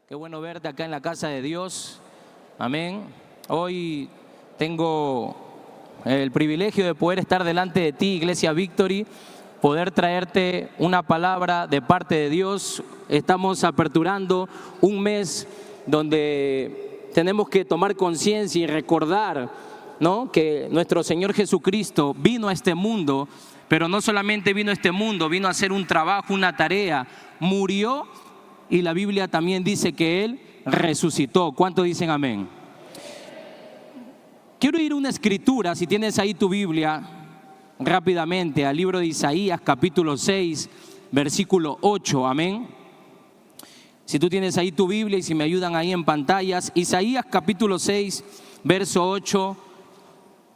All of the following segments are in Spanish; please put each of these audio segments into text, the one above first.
Qué bueno verte acá en la casa de Dios. Amén. Hoy tengo el privilegio de poder estar delante de ti, Iglesia Victory, poder traerte una palabra de parte de Dios. Estamos aperturando un mes donde tenemos que tomar conciencia y recordar, ¿no?, que nuestro Señor Jesucristo vino a este mundo, pero no solamente vino a este mundo, vino a hacer un trabajo, una tarea, murió. Y la Biblia también dice que Él resucitó. ¿Cuántos dicen amén? Quiero ir a una escritura, si tienes ahí tu Biblia, rápidamente, al libro de Isaías, capítulo 6, versículo 8, amén. Si tú tienes ahí tu Biblia y si me ayudan ahí en pantallas, Isaías capítulo 6, verso 8,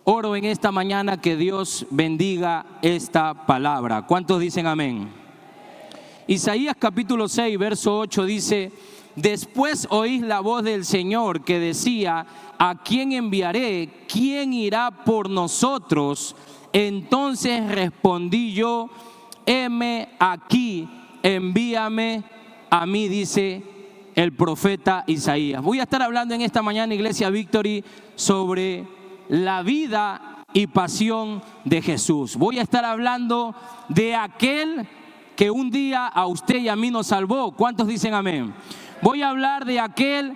oro en esta mañana que Dios bendiga esta palabra. ¿Cuántos dicen amén? Isaías capítulo 6, verso 8 dice: después oís la voz del Señor que decía, ¿a quién enviaré? ¿Quién irá por nosotros? Entonces respondí yo, heme aquí, envíame a mí, dice el profeta Isaías. Voy a estar hablando en esta mañana, Iglesia Victory, sobre la vida y pasión de Jesús. Voy a estar hablando de aquel que un día a usted y a mí nos salvó. ¿Cuántos dicen amén? Voy a hablar de aquel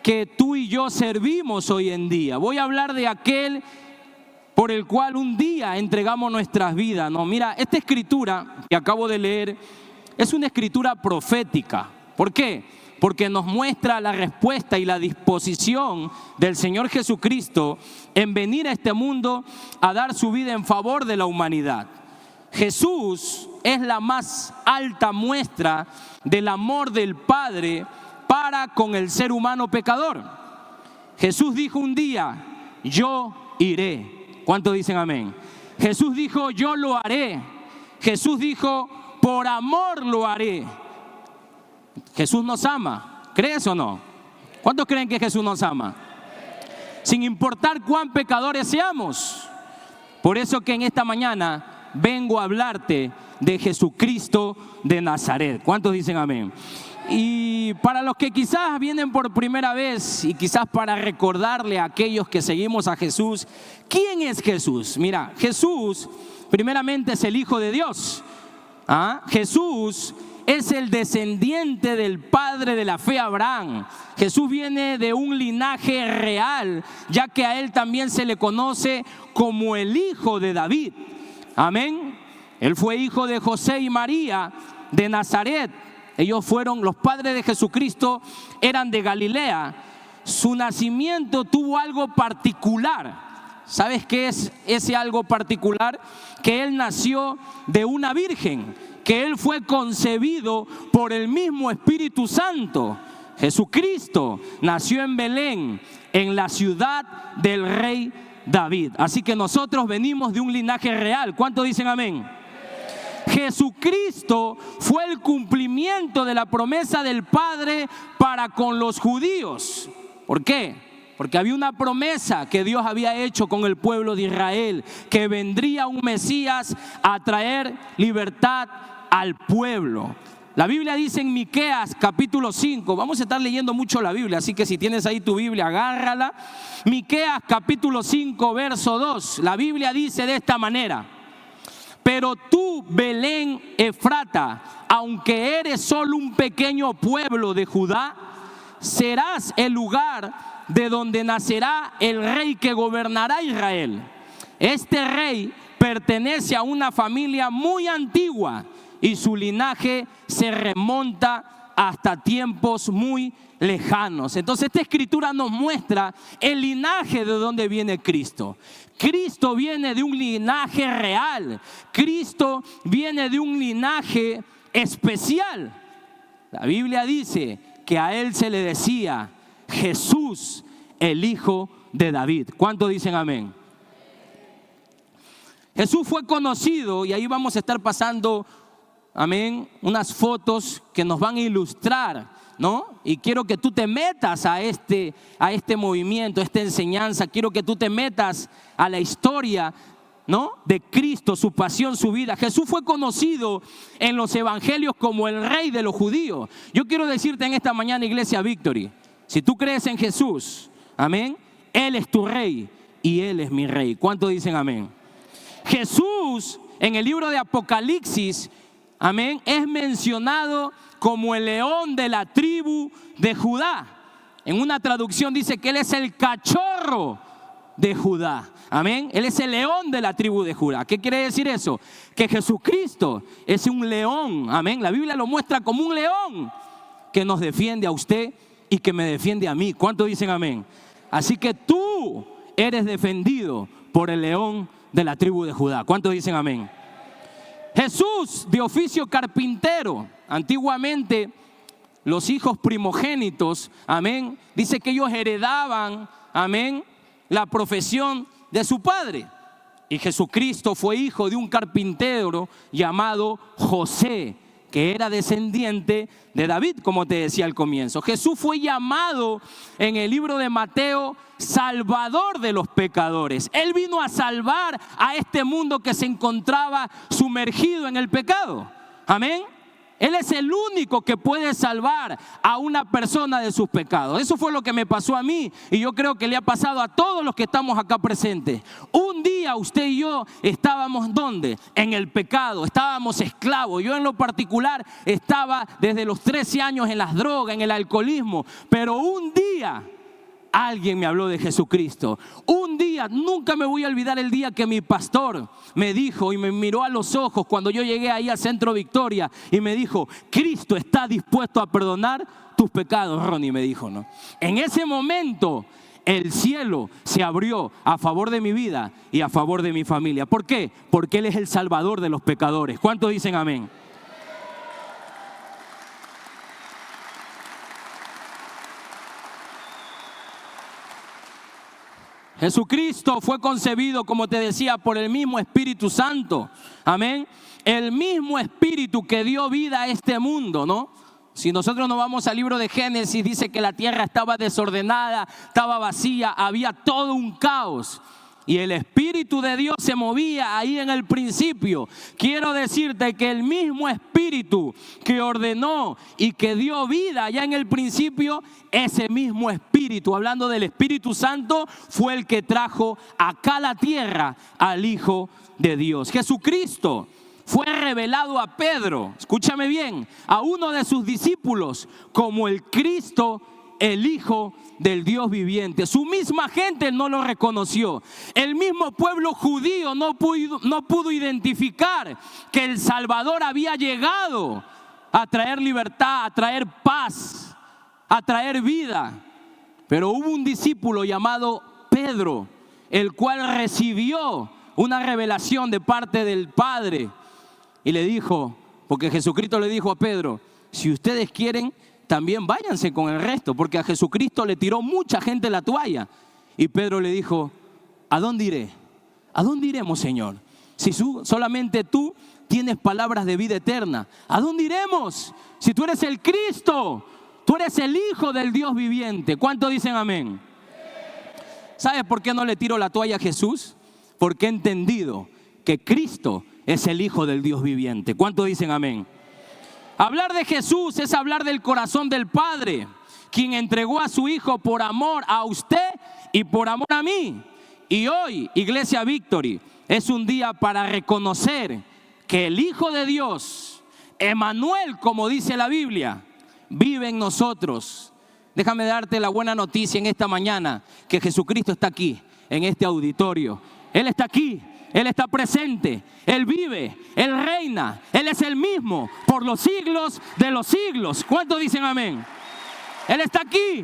que tú y yo servimos hoy en día. Voy a hablar de aquel por el cual un día entregamos nuestras vidas. No, mira, esta escritura que acabo de leer es una escritura profética. ¿Por qué? Porque nos muestra la respuesta y la disposición del Señor Jesucristo en venir a este mundo a dar su vida en favor de la humanidad. Jesús es la más alta muestra del amor del Padre para con el ser humano pecador. Jesús dijo un día, yo iré. ¿Cuántos dicen amén? Jesús dijo, yo lo haré. Jesús dijo, por amor lo haré. Jesús nos ama. ¿Crees o no? ¿Cuántos creen que Jesús nos ama? Sin importar cuán pecadores seamos. Por eso que en esta mañana vengo a hablarte de Jesucristo de Nazaret. ¿Cuántos dicen amén? Y para los que quizás vienen por primera vez y quizás para recordarle a aquellos que seguimos a Jesús, ¿quién es Jesús? Mira, Jesús primeramente es el Hijo de Dios. Jesús es el descendiente del padre de la fe, Abraham. Jesús viene de un linaje real, ya que a él también se le conoce como el Hijo de David. Amén. Él fue hijo de José y María de Nazaret. Ellos fueron los padres de Jesucristo, eran de Galilea. Su nacimiento tuvo algo particular. ¿Sabes qué es ese algo particular? Que él nació de una virgen, que él fue concebido por el mismo Espíritu Santo. Jesucristo nació en Belén, en la ciudad del rey David. Así que nosotros venimos de un linaje real. ¿Cuántos dicen amén? Jesucristo fue el cumplimiento de la promesa del Padre para con los judíos. ¿Por qué? Porque había una promesa que Dios había hecho con el pueblo de Israel, que vendría un Mesías a traer libertad al pueblo. La Biblia dice en Miqueas capítulo 5, vamos a estar leyendo mucho la Biblia, así que si tienes ahí tu Biblia, agárrala. Miqueas capítulo 5, verso 2, la Biblia dice de esta manera: pero tú, Belén Efrata, aunque eres solo un pequeño pueblo de Judá, serás el lugar de donde nacerá el rey que gobernará Israel. Este rey pertenece a una familia muy antigua y su linaje se remonta hasta tiempos muy lejanos. Entonces esta escritura nos muestra el linaje de donde viene Cristo. Cristo viene de un linaje real. Cristo viene de un linaje especial. La Biblia dice que a él se le decía Jesús, el Hijo de David. ¿Cuántos dicen amén? Jesús fue conocido, y ahí vamos a estar pasando, amén, unas fotos que nos van a ilustrar, ¿no? Y quiero que tú te metas a este movimiento, a esta enseñanza. Quiero que tú te metas a la historia ¿no?, de Cristo, su pasión, su vida. Jesús fue conocido en los evangelios como el rey de los judíos. Yo quiero decirte en esta mañana, Iglesia Victory, si tú crees en Jesús, amén, Él es tu rey y Él es mi rey. ¿Cuántos dicen amén? Jesús, en el libro de Apocalipsis, amén, es mencionado como el león de la tribu de Judá. En una traducción dice que Él es el cachorro de Judá. Amén. Él es el león de la tribu de Judá. ¿Qué quiere decir eso? Que Jesucristo es un león. Amén. La Biblia lo muestra como un león que nos defiende a usted y que me defiende a mí. ¿Cuántos dicen amén? Así que tú eres defendido por el león de la tribu de Judá. ¿Cuántos dicen amén? Jesús, de oficio carpintero. Antiguamente los hijos primogénitos, amén, dice que ellos heredaban, amén, la profesión de su padre. Y Jesucristo fue hijo de un carpintero llamado José, que era descendiente de David, como te decía al comienzo. Jesús fue llamado en el libro de Mateo Salvador de los pecadores. Él vino a salvar a este mundo que se encontraba sumergido en el pecado. Amén. Él es el único que puede salvar a una persona de sus pecados. Eso fue lo que me pasó a mí y yo creo que le ha pasado a todos los que estamos acá presentes. Un día usted y yo estábamos ¿dónde? En el pecado, estábamos esclavos. Yo en lo particular estaba desde los 13 años en las drogas, en el alcoholismo. Pero un día alguien me habló de Jesucristo. Un día, nunca me voy a olvidar el día que mi pastor me dijo y me miró a los ojos cuando yo llegué ahí al Centro Victoria y me dijo: Cristo está dispuesto a perdonar tus pecados, Ronnie, me dijo, ¿no? En ese momento el cielo se abrió a favor de mi vida y a favor de mi familia. ¿Por qué? Porque Él es el Salvador de los pecadores. ¿Cuántos dicen amén? Jesucristo fue concebido, como te decía, por el mismo Espíritu Santo. Amén. El mismo Espíritu que dio vida a este mundo, ¿no? Si nosotros nos vamos al libro de Génesis, dice que la tierra estaba desordenada, estaba vacía, había todo un caos. Y el Espíritu de Dios se movía ahí en el principio. Quiero decirte que el mismo Espíritu que ordenó y que dio vida allá en el principio, ese mismo Espíritu, hablando del Espíritu Santo, fue el que trajo acá a la tierra al Hijo de Dios. Jesucristo fue revelado a Pedro, escúchame bien, a uno de sus discípulos como el Cristo, el Hijo del Dios viviente. Su misma gente no lo reconoció. El mismo pueblo judío no pudo identificar que el Salvador había llegado a traer libertad, a traer paz, a traer vida. Pero hubo un discípulo llamado Pedro, el cual recibió una revelación de parte del Padre y le dijo, porque Jesucristo le dijo a Pedro: si ustedes quieren, también váyanse con el resto, porque a Jesucristo le tiró mucha gente la toalla. Y Pedro le dijo: ¿a dónde iré? ¿A dónde iremos, Señor? Si solamente tú tienes palabras de vida eterna. ¿A dónde iremos? Si tú eres el Cristo, tú eres el Hijo del Dios viviente. ¿Cuántos dicen amén? ¿Sabes por qué no le tiro la toalla a Jesús? Porque he entendido que Cristo es el Hijo del Dios viviente. ¿Cuántos dicen amén? Hablar de Jesús es hablar del corazón del Padre, quien entregó a su Hijo por amor a usted y por amor a mí. Y hoy, Iglesia Victory, es un día para reconocer que el Hijo de Dios, Emmanuel, como dice la Biblia, vive en nosotros. Déjame darte la buena noticia en esta mañana, que Jesucristo está aquí, en este auditorio. Él está aquí. Él está presente, Él vive, Él reina, Él es el mismo por los siglos de los siglos. ¿Cuántos dicen amén? Él está aquí,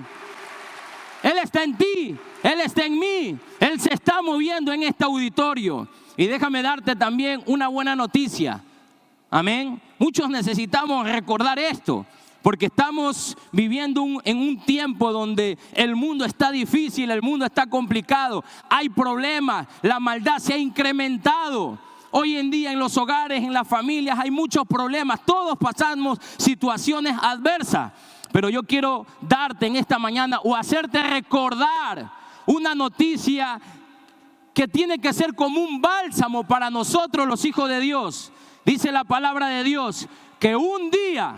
Él está en ti, Él está en mí, Él se está moviendo en este auditorio. Y déjame darte también una buena noticia, amén. Muchos necesitamos recordar esto, porque estamos viviendo en un tiempo donde el mundo está difícil, el mundo está complicado, hay problemas, la maldad se ha incrementado. Hoy en día en los hogares, en las familias hay muchos problemas, todos pasamos situaciones adversas. Pero yo quiero darte en esta mañana o hacerte recordar una noticia que tiene que ser como un bálsamo para nosotros los hijos de Dios. Dice la palabra de Dios que un día,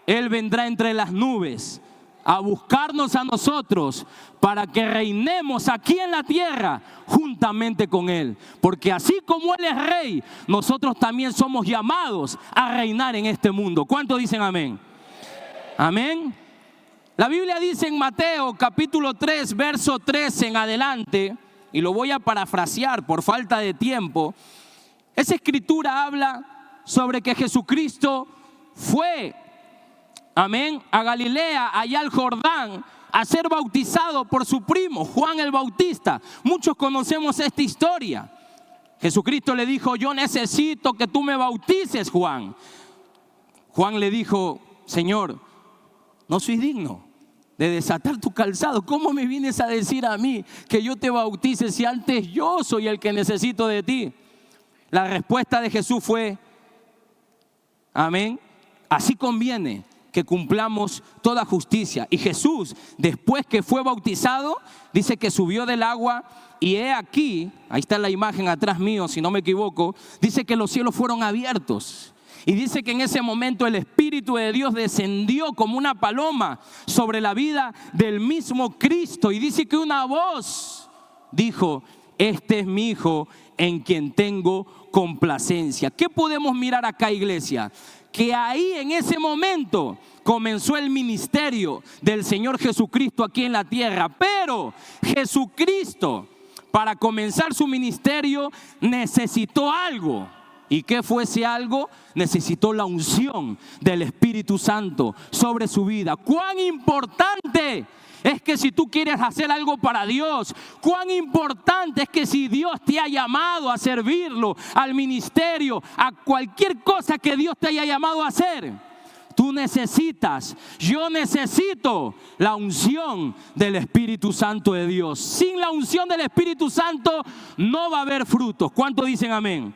Él vendrá entre las nubes a buscarnos a nosotros para que reinemos aquí en la tierra juntamente con Él. Porque así como Él es rey, nosotros también somos llamados a reinar en este mundo. ¿Cuántos dicen amén? Amén. La Biblia dice en Mateo capítulo 3, verso 13 en adelante, y lo voy a parafrasear por falta de tiempo. Esa escritura habla sobre que Jesucristo fue, amén, a Galilea, allá al Jordán, a ser bautizado por su primo, Juan el Bautista. Muchos conocemos esta historia. Jesucristo le dijo: yo necesito que tú me bautices, Juan. Juan le dijo: Señor, no soy digno de desatar tu calzado. ¿Cómo me vienes a decir a mí que yo te bautice si antes yo soy el que necesito de ti? La respuesta de Jesús fue: amén, así conviene que cumplamos toda justicia. Y Jesús, después que fue bautizado, dice que subió del agua, y he aquí, ahí está la imagen atrás mío, si no me equivoco, dice que los cielos fueron abiertos. Y dice que en ese momento el Espíritu de Dios descendió como una paloma sobre la vida del mismo Cristo. Y dice que una voz dijo: este es mi Hijo en quien tengo complacencia. ¿Qué podemos mirar acá, iglesia? Que ahí en ese momento comenzó el ministerio del Señor Jesucristo aquí en la tierra. Pero Jesucristo, para comenzar su ministerio, necesitó algo. ¿Y qué fue ese algo? Necesitó la unción del Espíritu Santo sobre su vida. ¡Cuán importante es que si tú quieres hacer algo para Dios! ¡Cuán importante es que si Dios te ha llamado a servirlo, al ministerio, a cualquier cosa que Dios te haya llamado a hacer! Tú necesitas, yo necesito la unción del Espíritu Santo de Dios. Sin la unción del Espíritu Santo no va a haber frutos. ¿Cuántos dicen amén?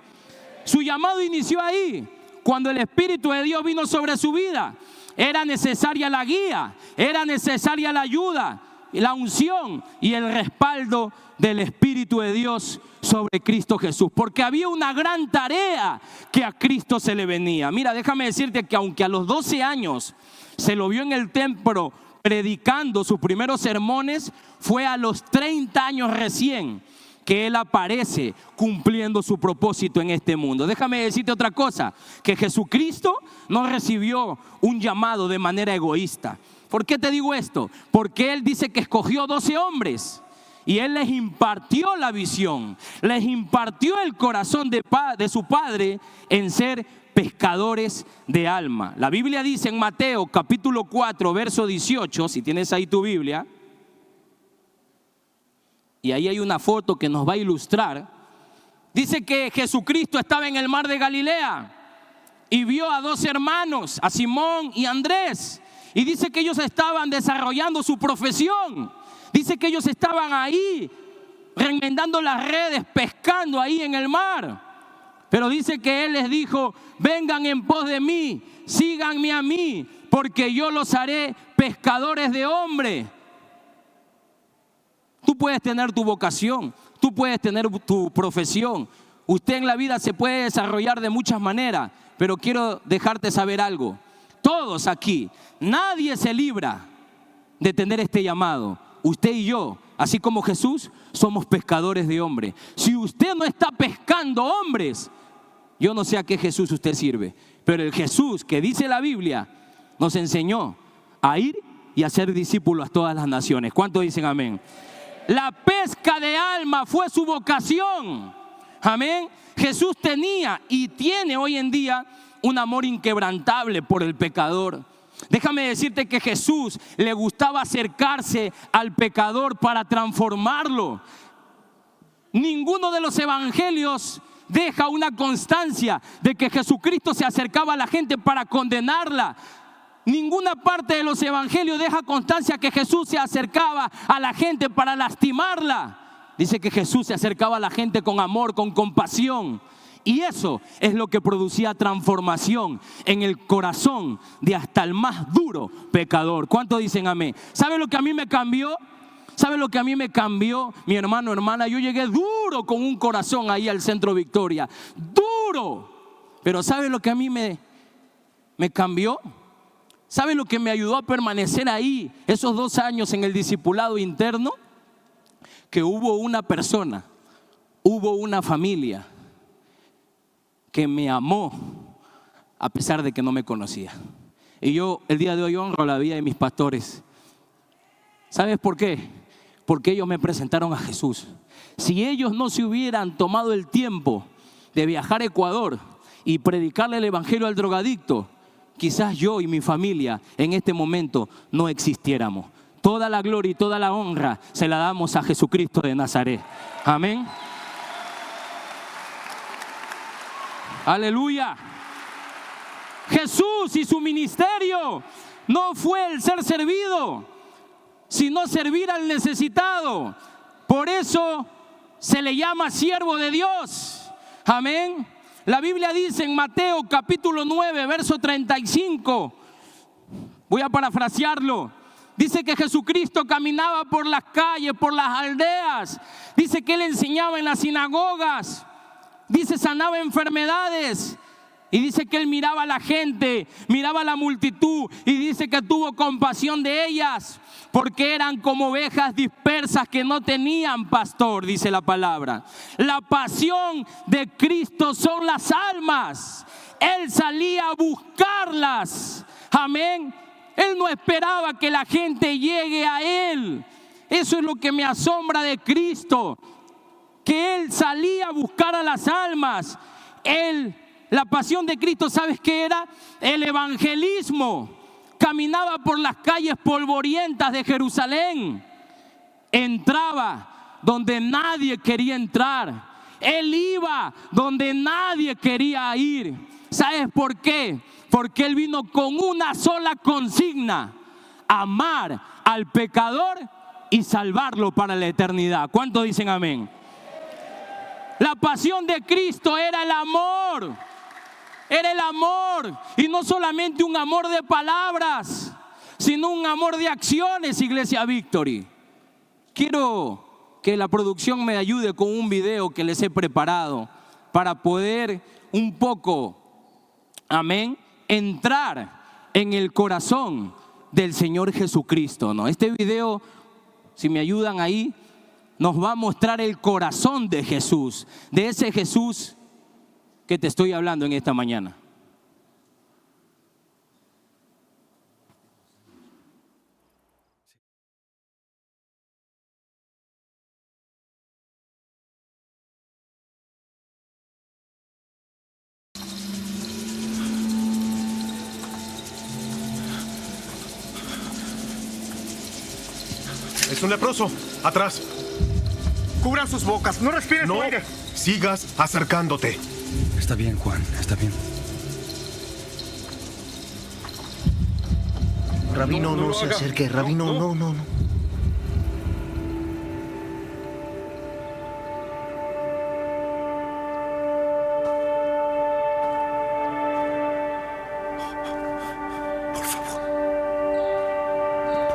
Su llamado inició ahí, cuando el Espíritu de Dios vino sobre su vida. Era necesaria la guía, era necesaria la ayuda, la unción y el respaldo del Espíritu de Dios sobre Cristo Jesús. Porque había una gran tarea que a Cristo se le venía. Mira, déjame decirte que aunque a los 12 años se lo vio en el templo predicando sus primeros sermones, fue a los 30 años recién que Él aparece cumpliendo su propósito en este mundo. Déjame decirte otra cosa, que Jesucristo no recibió un llamado de manera egoísta. ¿Por qué te digo esto? Porque Él dice que escogió 12 hombres y Él les impartió la visión, les impartió el corazón de su Padre en ser pescadores de alma. La Biblia dice en Mateo capítulo 4, verso 18, si tienes ahí tu Biblia, y ahí hay una foto que nos va a ilustrar. Dice que Jesucristo estaba en el mar de Galilea y vio a 2 hermanos, a Simón y Andrés. Y dice que ellos estaban desarrollando su profesión. Dice que ellos estaban ahí remendando las redes, pescando ahí en el mar. Pero dice que Él les dijo: vengan en pos de mí, síganme a mí, porque yo los haré pescadores de hombres. Tú puedes tener tu vocación, tú puedes tener tu profesión. Usted en la vida se puede desarrollar de muchas maneras, pero quiero dejarte saber algo. Todos aquí, nadie se libra de tener este llamado. Usted y yo, así como Jesús, somos pescadores de hombres. Si usted no está pescando hombres, yo no sé a qué Jesús usted sirve. Pero el Jesús que dice la Biblia nos enseñó a ir y a ser discípulos a todas las naciones. ¿Cuántos dicen amén? La pesca de alma fue su vocación. Amén. Jesús tenía y tiene hoy en día un amor inquebrantable por el pecador. Déjame decirte que Jesús le gustaba acercarse al pecador para transformarlo. Ninguno de los evangelios deja una constancia de que Jesucristo se acercaba a la gente para condenarla. Ninguna parte de los evangelios deja constancia que Jesús se acercaba a la gente para lastimarla. Dice que Jesús se acercaba a la gente con amor, con compasión. Y eso es lo que producía transformación en el corazón de hasta el más duro pecador. ¿Cuántos dicen amén? ¿Sabe lo que a mí me cambió? ¿Sabe lo que a mí me cambió, mi hermano, hermana? Yo llegué duro con un corazón ahí al Centro Victoria, duro. Pero ¿sabe lo que a mí me cambió? ¿Sabe lo que me ayudó a permanecer ahí esos 2 años en el discipulado interno? Que hubo una persona, hubo una familia que me amó a pesar de que no me conocía. Y yo el día de hoy honro la vida de mis pastores. ¿Sabes por qué? Porque ellos me presentaron a Jesús. Si ellos no se hubieran tomado el tiempo de viajar a Ecuador y predicarle el evangelio al drogadicto, quizás yo y mi familia en este momento no existiéramos. Toda la gloria y toda la honra se la damos a Jesucristo de Nazaret. Amén. Aleluya. Jesús y su ministerio no fue el ser servido, sino servir al necesitado. Por eso se le llama siervo de Dios. Amén. La Biblia dice en Mateo capítulo 9, verso 35, voy a parafrasearlo. Dice que Jesucristo caminaba por las calles, por las aldeas. Dice que Él enseñaba en las sinagogas. Dice sanaba enfermedades. Y dice que Él miraba a la gente, miraba a la multitud. Y dice que tuvo compasión de ellas, porque eran como ovejas dispersas que no tenían pastor, dice la palabra. La pasión de Cristo son las almas. Él salía a buscarlas. Amén. Él no esperaba que la gente llegue a Él. Eso es lo que me asombra de Cristo, que Él salía a buscar a las almas. La pasión de Cristo, ¿sabes qué era? El evangelismo. Caminaba por las calles polvorientas de Jerusalén. Entraba donde nadie quería entrar. Él iba donde nadie quería ir. ¿Sabes por qué? Porque Él vino con una sola consigna: amar al pecador y salvarlo para la eternidad. ¿Cuántos dicen amén? La pasión de Cristo era el amor. Era el amor. Y no solamente un amor de palabras, sino un amor de acciones, Iglesia Victory. Quiero que la producción me ayude con un video que les he preparado para poder un poco, amén, entrar en el corazón del Señor Jesucristo, ¿no? Este video, si me ayudan ahí, nos va a mostrar el corazón de Jesús, de ese Jesús que te estoy hablando en esta mañana. Es un leproso. Atrás. Cubran sus bocas. No respiren su aire. Sigas acercándote. Está bien, Juan. Está bien. Rabino, no se acerque. Rabino, no.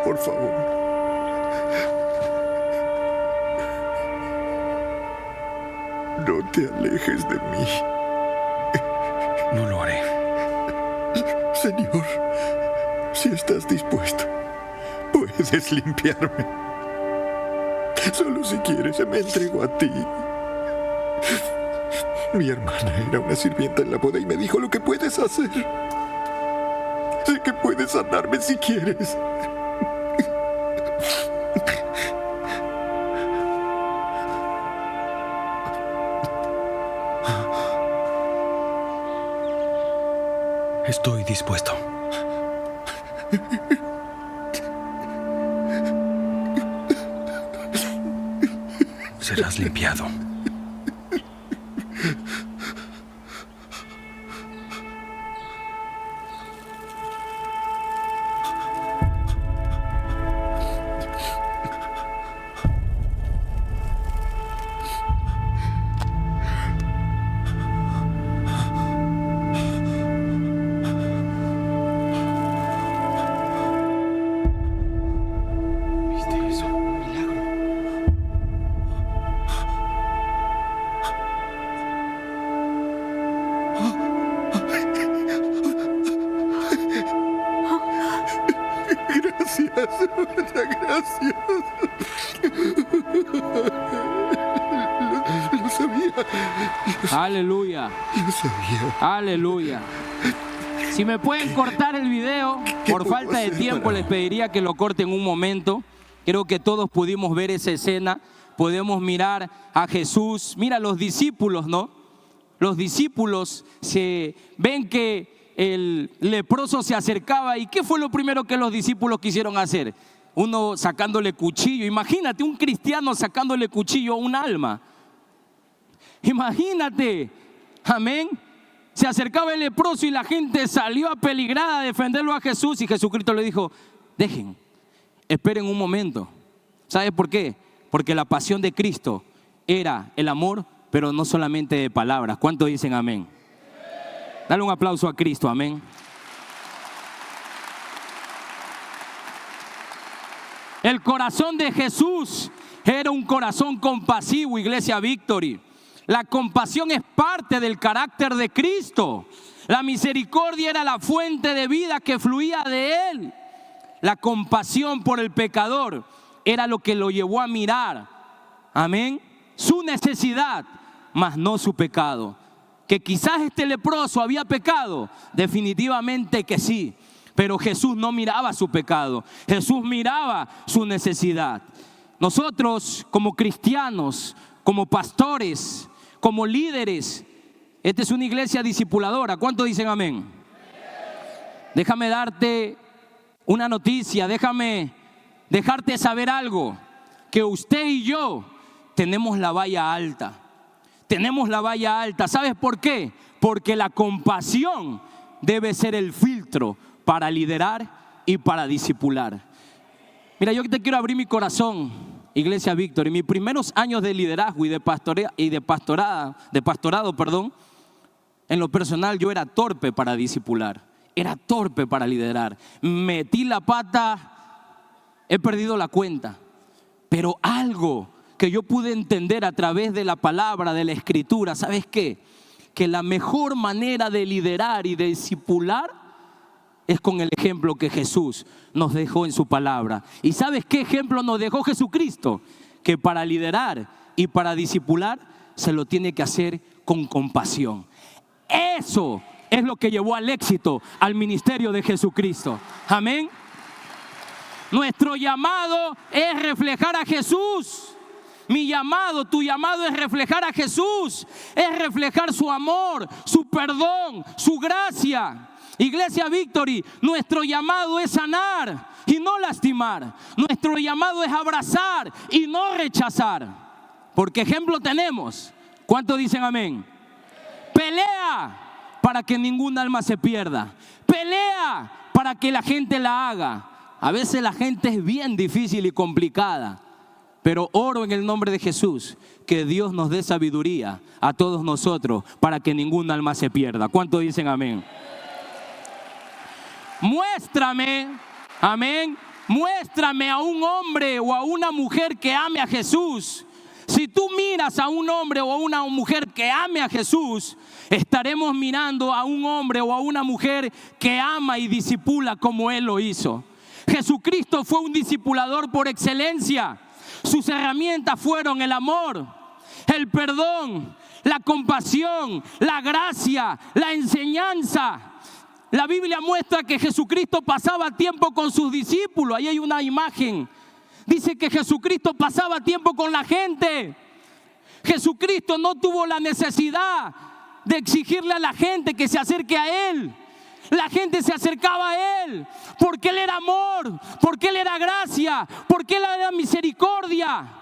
Por favor. No te alejes de mí. No lo haré. Señor, si estás dispuesto, puedes limpiarme. Solo si quieres, me entrego a ti. Mi hermana era una sirvienta en la boda y me dijo lo que puedes hacer. Sé que puedes sanarme si quieres. Estoy dispuesto. Serás limpiado. Muchas gracias. Lo sabía. Aleluya. Lo sabía. Aleluya. Si me pueden cortar el video, por falta de tiempo les pediría que lo corten un momento. Creo que todos pudimos ver esa escena. Podemos mirar a Jesús. Mira, los discípulos, ¿no? Los discípulos se ven que el leproso se acercaba. ¿Y qué fue lo primero que los discípulos quisieron hacer? Uno sacándole cuchillo. Imagínate un cristiano sacándole cuchillo a un alma. Imagínate. Amén. Se acercaba el leproso y la gente salió apeligrada a defenderlo a Jesús. Y Jesucristo le dijo, dejen, esperen un momento. ¿Sabes por qué? Porque la pasión de Cristo era el amor, pero no solamente de palabras. ¿Cuántos dicen amén? Dale un aplauso a Cristo, amén. El corazón de Jesús era un corazón compasivo, Iglesia Victory. La compasión es parte del carácter de Cristo. La misericordia era la fuente de vida que fluía de Él. La compasión por el pecador era lo que lo llevó a mirar, amén, su necesidad, mas no su pecado. Que quizás este leproso había pecado, definitivamente que sí, pero Jesús no miraba su pecado, Jesús miraba su necesidad. Nosotros como cristianos, como pastores, como líderes, esta es una iglesia discipuladora. ¿Cuántos dicen amén? Déjame darte una noticia, déjame dejarte saber algo, que usted y yo tenemos la valla alta. Tenemos la valla alta. ¿Sabes por qué? Porque la compasión debe ser el filtro para liderar y para discipular. Mira, yo te quiero abrir mi corazón, Iglesia Víctor. En mis primeros años de liderazgo y de pastorado, en lo personal yo era torpe para discipular. Era torpe para liderar. Metí la pata, he perdido la cuenta. Pero algo que yo pude entender a través de la palabra, de la escritura, ¿sabes qué? Que la mejor manera de liderar y de discipular es con el ejemplo que Jesús nos dejó en su palabra. ¿Y sabes qué ejemplo nos dejó Jesucristo? Que para liderar y para discipular se lo tiene que hacer con compasión. Eso es lo que llevó al éxito al ministerio de Jesucristo. Amén. Nuestro llamado es reflejar a Jesús. Mi llamado, tu llamado es reflejar a Jesús. Es reflejar su amor, su perdón, su gracia. Iglesia Victory, nuestro llamado es sanar y no lastimar. Nuestro llamado es abrazar y no rechazar. Porque ejemplo tenemos. ¿Cuántos dicen amén? Pelea para que ningún alma se pierda. Pelea para que la gente la haga. A veces la gente es bien difícil y complicada, pero oro en el nombre de Jesús que Dios nos dé sabiduría a todos nosotros para que ningún alma se pierda. ¿Cuántos dicen amén? Muéstrame, amén, muéstrame a un hombre o a una mujer que ame a Jesús. Si tú miras a un hombre o a una mujer que ame a Jesús, estaremos mirando a un hombre o a una mujer que ama y discipula como Él lo hizo. Jesucristo fue un discipulador por excelencia. Sus herramientas fueron el amor, el perdón, la compasión, la gracia, la enseñanza. La Biblia muestra que Jesucristo pasaba tiempo con sus discípulos. Ahí hay una imagen. Dice que Jesucristo pasaba tiempo con la gente. Jesucristo no tuvo la necesidad de exigirle a la gente que se acerque a Él. La gente se acercaba a Él porque Él era amor, porque Él era gracia, porque Él era misericordia.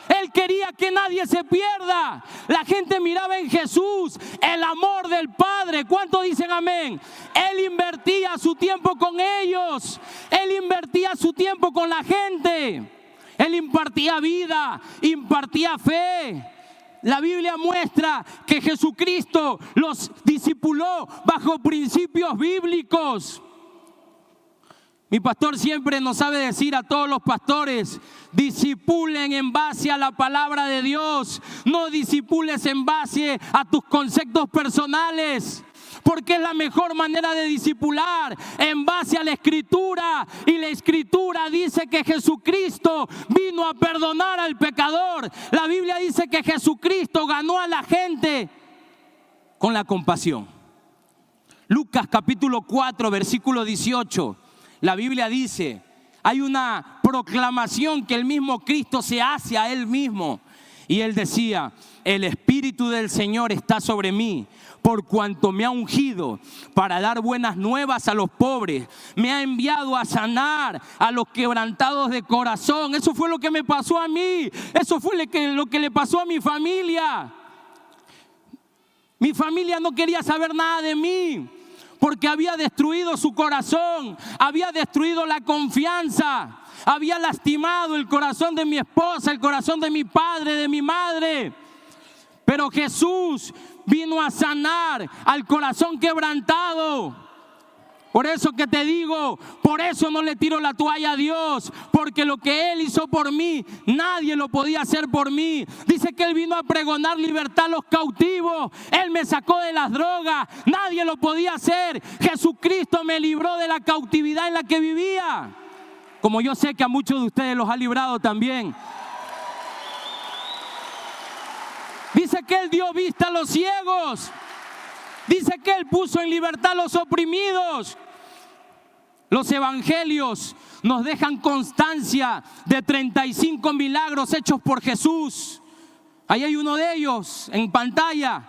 Él quería que nadie se pierda. La gente miraba en Jesús el amor del Padre. ¿Cuántos dicen amén? Él invertía su tiempo con ellos. Él invertía su tiempo con la gente. Él impartía vida, impartía fe. La Biblia muestra que Jesucristo los discipuló bajo principios bíblicos. Mi pastor siempre nos sabe decir a todos los pastores: discipulen en base a la palabra de Dios. No discipules en base a tus conceptos personales. Porque es la mejor manera de discipular, en base a la Escritura. Y la Escritura dice dice que Jesucristo vino a perdonar al pecador. La Biblia dice que Jesucristo ganó a la gente con la compasión. Lucas capítulo 4, versículo 18. La Biblia dice, hay una proclamación que el mismo Cristo se hace a Él mismo. Y Él decía, el Espíritu del Señor está sobre mí, por cuanto me ha ungido para dar buenas nuevas a los pobres. Me ha enviado a sanar a los quebrantados de corazón. Eso fue lo que me pasó a mí. Eso fue lo que le pasó a mi familia. Mi familia no quería saber nada de mí, porque había destruido su corazón, había destruido la confianza, había lastimado el corazón de mi esposa, el corazón de mi padre, de mi madre. Pero Jesús vino a sanar al corazón quebrantado. Por eso que te digo, por eso no le tiro la toalla a Dios, porque lo que Él hizo por mí, nadie lo podía hacer por mí. Dice que Él vino a pregonar libertad a los cautivos. Él me sacó de las drogas, nadie lo podía hacer. Jesucristo me libró de la cautividad en la que vivía, como yo sé que a muchos de ustedes los ha librado también. Dice que Él dio vista a los ciegos. Dice que Él puso en libertad a los oprimidos. Los evangelios nos dejan constancia de 35 milagros hechos por Jesús. Ahí hay uno de ellos en pantalla.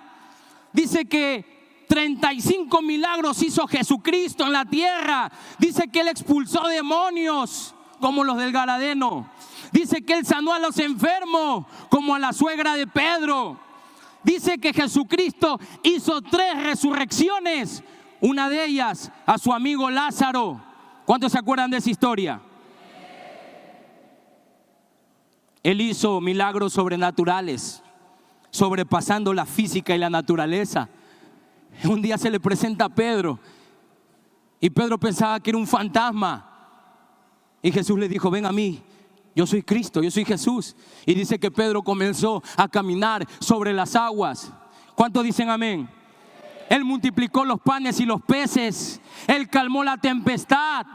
Dice que 35 milagros hizo Jesucristo en la tierra. Dice que Él expulsó demonios como los del Gadareno. Dice que Él sanó a los enfermos como a la suegra de Pedro. Dice que Jesucristo hizo 3 resurrecciones. Una de ellas a su amigo Lázaro. ¿Cuántos se acuerdan de esa historia? Él hizo milagros sobrenaturales, sobrepasando la física y la naturaleza. Un día se le presenta a Pedro y Pedro pensaba que era un fantasma. Y Jesús le dijo, ven a mí. Yo soy Cristo, yo soy Jesús. Y dice que Pedro comenzó a caminar sobre las aguas. ¿Cuántos dicen amén? Él multiplicó los panes y los peces. Él calmó la tempestad.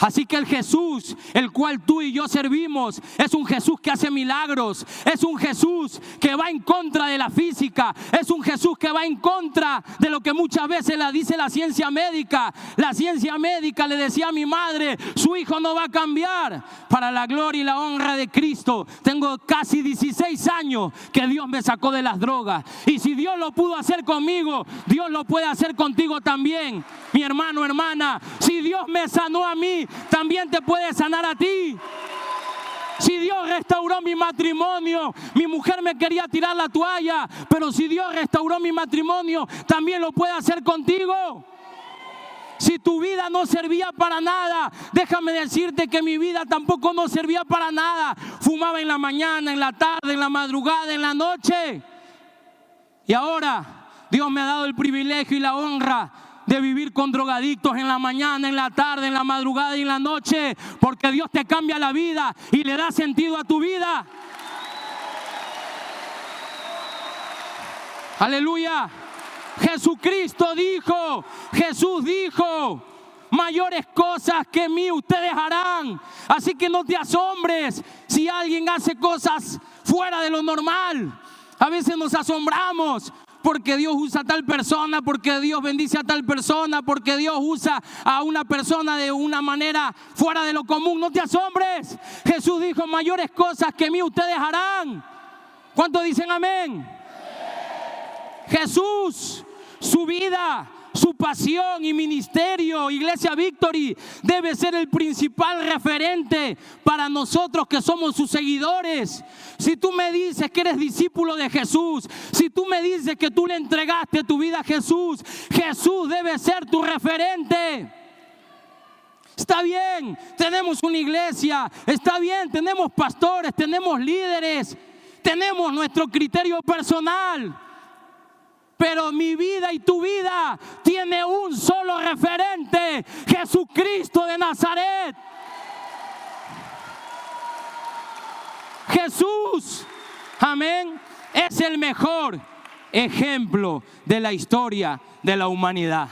Así que el Jesús, el cual tú y yo servimos, es un Jesús que hace milagros. Es un Jesús que va en contra de la física. Es un Jesús que va en contra de lo que muchas veces le dice la ciencia médica. La ciencia médica le decía a mi madre, su hijo no va a cambiar. Para la gloria y la honra de Cristo, tengo casi 16 años que Dios me sacó de las drogas. Y si Dios lo pudo hacer conmigo, Dios lo puede hacer contigo también. Mi hermano, hermana, si Dios me sanó a mí, también te puede sanar a ti. Si Dios restauró mi matrimonio, mi mujer me quería tirar la toalla, pero si Dios restauró mi matrimonio, también lo puede hacer contigo. Si tu vida no servía para nada, déjame decirte que mi vida tampoco no servía para nada. Fumaba en la mañana, en la tarde, en la madrugada, en la noche. Y ahora Dios me ha dado el privilegio y la honra de vivir con drogadictos en la mañana, en la tarde, en la madrugada y en la noche, porque Dios te cambia la vida y le da sentido a tu vida. Aleluya. Jesucristo dijo, Jesús dijo, mayores cosas que mí ustedes harán. Así que no te asombres si alguien hace cosas fuera de lo normal. A veces nos asombramos porque Dios usa a tal persona, porque Dios bendice a tal persona, porque Dios usa a una persona de una manera fuera de lo común. No te asombres. Jesús dijo, mayores cosas que mí ustedes harán. ¿Cuántos dicen amén? Jesús, su vida, su pasión y ministerio, Iglesia Victory, debe ser el principal referente para nosotros que somos sus seguidores. Si tú me dices que eres discípulo de Jesús, si tú me dices que tú le entregaste tu vida a Jesús, Jesús debe ser tu referente. Está bien, tenemos una iglesia, está bien, tenemos pastores, tenemos líderes, tenemos nuestro criterio personal. Pero mi vida y tu vida tiene un solo referente, Jesucristo de Nazaret. Jesús, amén, es el mejor ejemplo de la historia de la humanidad.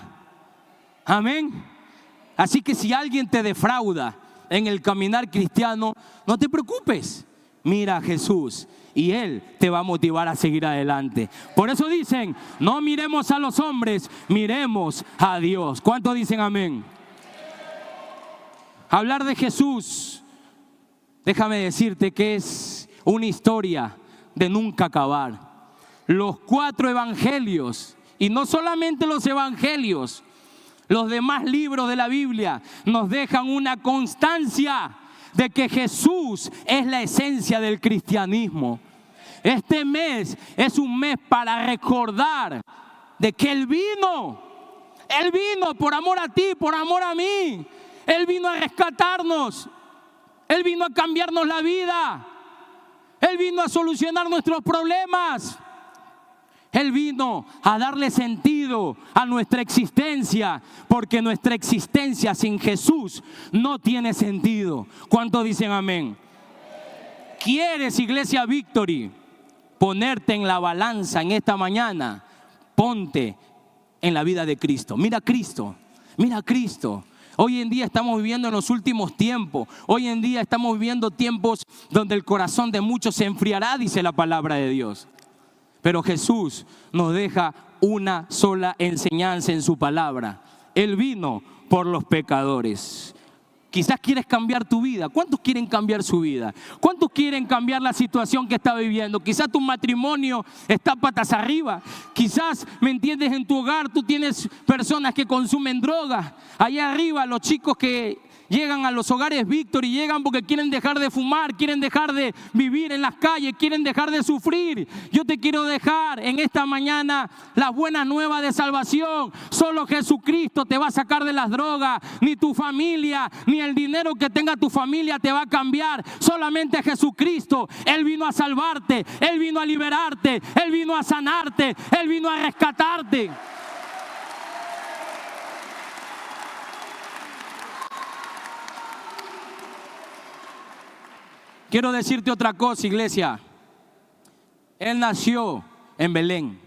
Amén. Así que si alguien te defrauda, en el caminar cristiano, no te preocupes. Mira a Jesús y Él te va a motivar a seguir adelante. Por eso dicen, no miremos a los hombres, miremos a Dios. ¿Cuántos dicen amén? Hablar de Jesús, déjame decirte que es una historia de nunca acabar. Los 4 evangelios, y no solamente los evangelios, los demás libros de la Biblia nos dejan una constancia de que Jesús es la esencia del cristianismo. Este mes es un mes para recordar de que Él vino por amor a ti, por amor a mí. Él vino a rescatarnos, Él vino a cambiarnos la vida, Él vino a solucionar nuestros problemas. Él vino a darle sentido a nuestra existencia, porque nuestra existencia sin Jesús no tiene sentido. ¿Cuántos dicen amén? ¿Quieres, Iglesia Victory, ponerte en la balanza en esta mañana? Ponte en la vida de Cristo. Mira a Cristo, mira a Cristo. Hoy en día estamos viviendo en los últimos tiempos. Hoy en día estamos viviendo tiempos donde el corazón de muchos se enfriará, dice la palabra de Dios. Pero Jesús nos deja una sola enseñanza en su palabra. Él vino por los pecadores. Quizás quieres cambiar tu vida. ¿Cuántos quieren cambiar su vida? ¿Cuántos quieren cambiar la situación que está viviendo? Quizás tu matrimonio está patas arriba. Quizás, ¿me entiendes? En tu hogar tú tienes personas que consumen drogas. Allá arriba los chicos que llegan a los hogares Victory, llegan porque quieren dejar de fumar, quieren dejar de vivir en las calles, quieren dejar de sufrir. Yo te quiero dejar en esta mañana las buenas nuevas de salvación. Solo Jesucristo te va a sacar de las drogas. Ni tu familia, ni el dinero que tenga tu familia te va a cambiar. Solamente Jesucristo. Él vino a salvarte, Él vino a liberarte, Él vino a sanarte, Él vino a rescatarte. Quiero decirte otra cosa, iglesia. Él nació en Belén.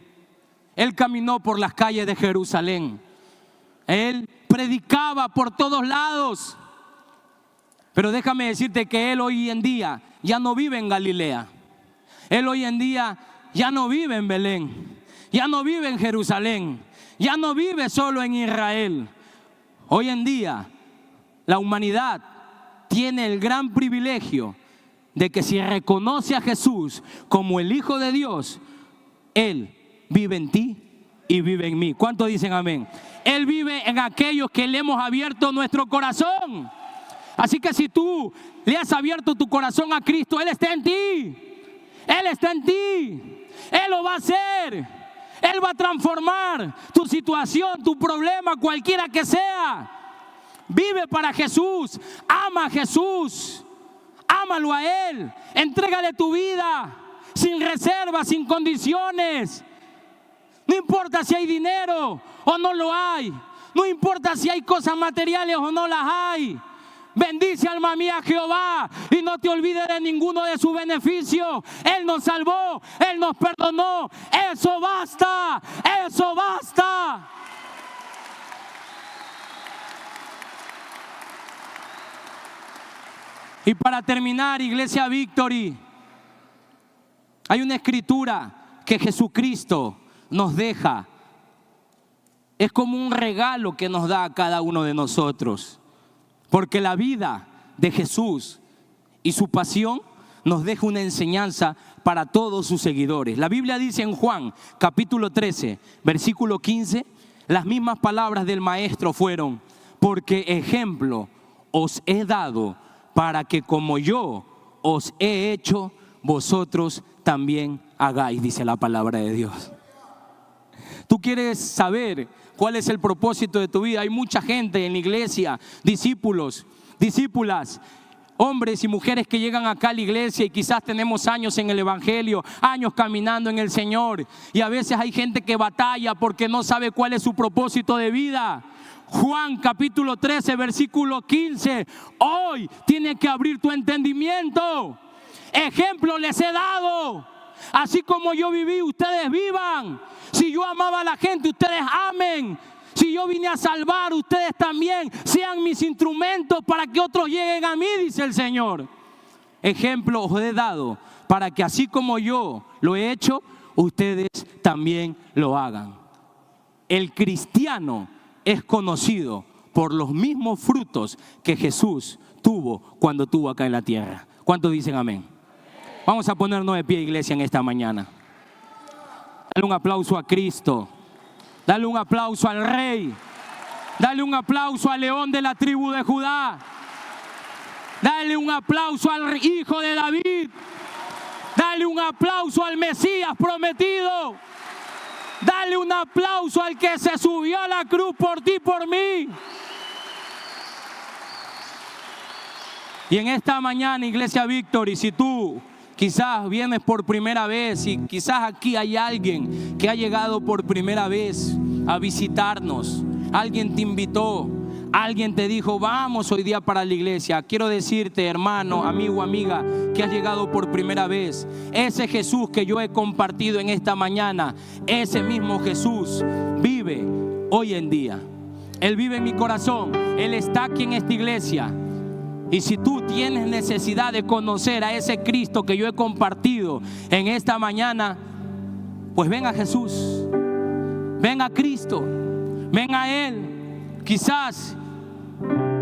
Él caminó por las calles de Jerusalén. Él predicaba por todos lados. Pero déjame decirte que Él hoy en día ya no vive en Galilea. Él hoy en día ya no vive en Belén. Ya no vive en Jerusalén. Ya no vive solo en Israel. Hoy en día la humanidad tiene el gran privilegio de que si reconoce a Jesús como el Hijo de Dios, Él vive en ti y vive en mí. ¿Cuántos dicen amén? Él vive en aquellos que le hemos abierto nuestro corazón. Así que si tú le has abierto tu corazón a Cristo, Él está en ti. Él está en ti. Él lo va a hacer. Él va a transformar tu situación, tu problema, cualquiera que sea. Vive para Jesús. Ama a Jesús. Ámalo a Él, entrégale tu vida, sin reservas, sin condiciones. No importa si hay dinero o no lo hay. No importa si hay cosas materiales o no las hay. Bendice, alma mía, a Jehová, y no te olvides de ninguno de sus beneficios. Él nos salvó, Él nos perdonó. Eso basta, eso basta. Y para terminar, Iglesia Victory, hay una escritura que Jesucristo nos deja. Es como un regalo que nos da a cada uno de nosotros. Porque la vida de Jesús y su pasión nos deja una enseñanza para todos sus seguidores. La Biblia dice en Juan, capítulo 13, versículo 15, las mismas palabras del Maestro fueron: porque ejemplo os he dado para que como yo os he hecho, vosotros también hagáis, dice la palabra de Dios. Tú quieres saber cuál es el propósito de tu vida. Hay mucha gente en la iglesia, discípulos, discípulas, hombres y mujeres que llegan acá a la iglesia y quizás tenemos años en el evangelio, años caminando en el Señor, y a veces hay gente que batalla porque no sabe cuál es su propósito de vida. Juan capítulo 13, versículo 15. Hoy tiene que abrir tu entendimiento. Ejemplo les he dado. Así como yo viví, ustedes vivan. Si yo amaba a la gente, ustedes amen. Si yo vine a salvar, ustedes también sean mis instrumentos para que otros lleguen a mí, dice el Señor. Ejemplo os he dado para que así como yo lo he hecho, ustedes también lo hagan. El cristiano es conocido por los mismos frutos que Jesús tuvo cuando estuvo acá en la tierra. ¿Cuántos dicen amén? Vamos a ponernos de pie, iglesia, en esta mañana. Dale un aplauso a Cristo. Dale un aplauso al Rey. Dale un aplauso al León de la tribu de Judá. Dale un aplauso al Hijo de David. Dale un aplauso al Mesías prometido. Dale un aplauso al que se subió a la cruz por ti y por mí. Y en esta mañana, Iglesia Victory, si tú quizás vienes por primera vez y quizás aquí hay alguien que ha llegado por primera vez a visitarnos, alguien te invitó, alguien te dijo, vamos hoy día para la iglesia. Quiero decirte, hermano, amigo, amiga, que has llegado por primera vez. Ese Jesús que yo he compartido en esta mañana, ese mismo Jesús vive hoy en día. Él vive en mi corazón. Él está aquí en esta iglesia. Y si tú tienes necesidad de conocer a ese Cristo que yo he compartido en esta mañana, pues ven a Jesús, ven a Cristo, ven a Él. Quizás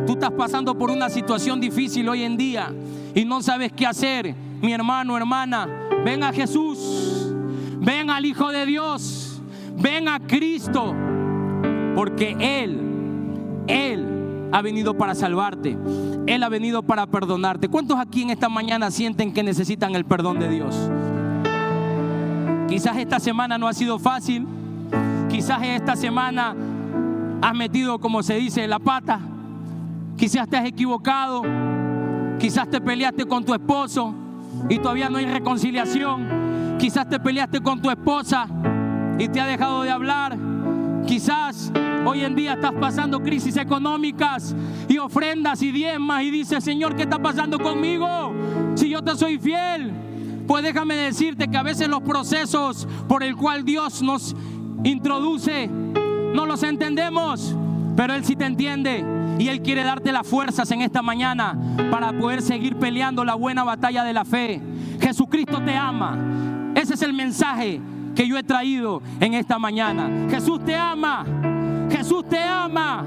tú estás pasando por una situación difícil hoy en día y no sabes qué hacer. Mi hermano, hermana, ven a Jesús, ven al Hijo de Dios, ven a Cristo, porque Él ha venido para salvarte. Él ha venido para perdonarte. ¿Cuántos aquí en esta mañana sienten que necesitan el perdón de Dios? Quizás esta semana no ha sido fácil. Quizás esta semana has metido, como se dice, la pata. Quizás te has equivocado. Quizás te peleaste con tu esposo y todavía no hay reconciliación. Quizás te peleaste con tu esposa y te ha dejado de hablar. Quizás hoy en día estás pasando crisis económicas y ofrendas y diezmas y dices, Señor, ¿qué está pasando conmigo? Si yo te soy fiel. Pues déjame decirte que a veces los procesos por el cual Dios nos introduce no los entendemos, pero Él sí te entiende y Él quiere darte las fuerzas en esta mañana para poder seguir peleando la buena batalla de la fe. Jesucristo te ama. Ese es el mensaje que yo he traído en esta mañana. Jesús te ama. Jesús te ama.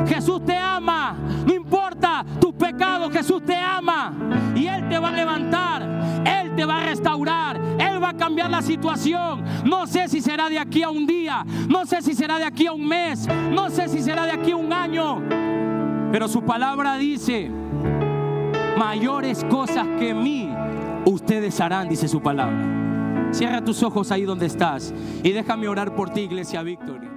Jesús te ama. No importa tus pecados, Jesús te ama. Y Él te va a levantar. Él te va a restaurar. Él va a cambiar la situación. No sé si será de aquí a un día. No sé si será de aquí a un mes. No sé si será de aquí a un año. Pero su palabra dice, mayores cosas que mí ustedes harán, dice su palabra. Cierra tus ojos ahí donde estás y déjame orar por ti, Iglesia Victory.